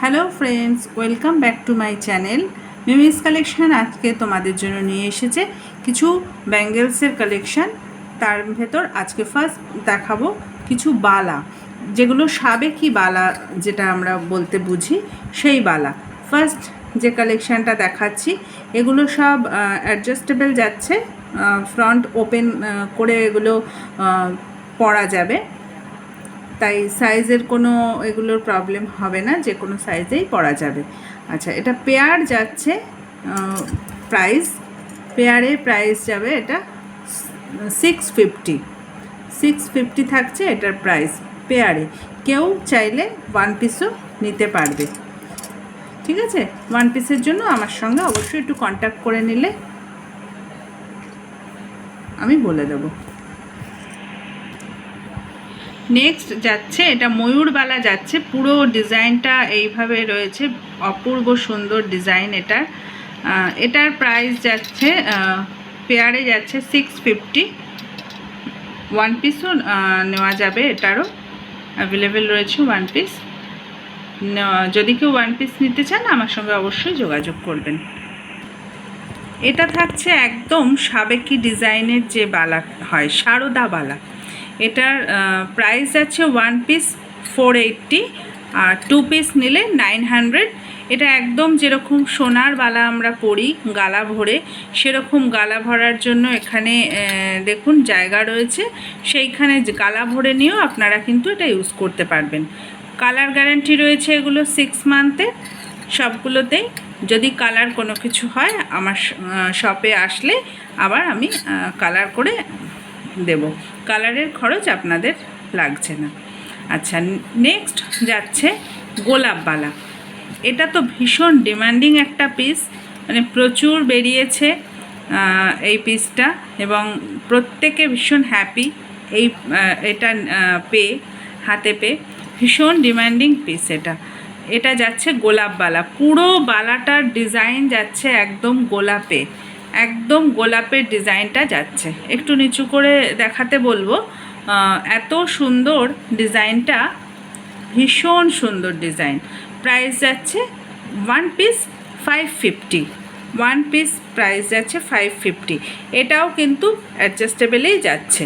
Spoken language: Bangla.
Hello friends, welcome back to my channel Mimi's collection. আজকে তোমাদের জন্য নিয়ে এসেছে কিছু ব্যাঙ্গেলসের কালেকশান। তার ভেতর আজকে ফার্স্ট দেখাবো কিছু বালা, যেগুলো সাবেকি বালা, যেটা আমরা বলতে বুঝি সেই বালা। ফার্স্ট যে কালেকশানটা দেখাচ্ছি, এগুলো সব অ্যাডজাস্টেবল যাচ্ছে, ফ্রন্ট ওপেন করে এগুলো পরা যাবে, তাই সাইজের কোনো এগুলোর প্রবলেম হবে না, যে কোনো সাইজেই পরা যাবে। আচ্ছা, এটা পেয়ার যাচ্ছে, পেয়ারে প্রাইস যাবে এটা 650 থাকছে এটার প্রাইস পেয়ারে। কেউ চাইলে ওয়ান পিসও নিতে পারবে, ঠিক আছে? ওয়ান পিসের জন্য আমার সঙ্গে অবশ্যই একটু কন্ট্যাক্ট করে নিলে আমি বলে দেবো। নেক্সট যাচ্ছে, এটা ময়ূরবালা যাচ্ছে, পুরো ডিজাইনটা এইভাবে রয়েছে, অপূর্ব সুন্দর ডিজাইন। এটার প্রাইস যাচ্ছে, পেয়ারে যাচ্ছে 650। ওয়ান পিসও নেওয়া যাবে, এটারও অ্যাভেলেবেল রয়েছে ওয়ান পিস। যদি কেউ ওয়ান পিস নিতে চান আমার সঙ্গে অবশ্যই যোগাযোগ করবেন। এটা থাকছে একদম সাবেকি ডিজাইনের যে বালা হয়, সারদা বালা। এটার প্রাইস আছে ওয়ান পিস 480 আর টু পিস নিলে 900। এটা একদম যেরকম সোনার বালা আমরা পরি গালা ভরে, সেরকম গালা ভরার জন্য এখানে দেখুন জায়গা রয়েছে, সেইখানে গালা ভরে নিয়েও আপনারা কিন্তু এটা ইউজ করতে পারবেন। কালার গ্যারান্টি রয়েছে এগুলো 6 মান্থের সবগুলোতেই। যদি কালার কোনো কিছু হয় আমার শপে আসলে আবার আমি কালার করে দেব, কালারের খরচ আপনাদের লাগছে না। আচ্ছা, নেক্সট যাচ্ছে গোলাপবালা। এটা তো ভীষণ ডিমান্ডিং একটা পিস, মানে প্রচুর বেরিয়েছে এই পিসটা, এবং প্রত্যেকে ভীষণ হ্যাপি এটা হাতে পেয়ে। ভীষণ ডিমান্ডিং পিস এটা যাচ্ছে গোলাপবালা। পুরো বালাটার ডিজাইন যাচ্ছে একদম গোলাপের ডিজাইনটা যাচ্ছে। একটু নিচু করে দেখাতে বলবো, এত সুন্দর ডিজাইনটা, ভীষণ সুন্দর ডিজাইন। প্রাইস যাচ্ছে one piece 550। One piece price যাচ্ছে 550। এটাও কিন্তু অ্যাডজাস্টেবলেই যাচ্ছে।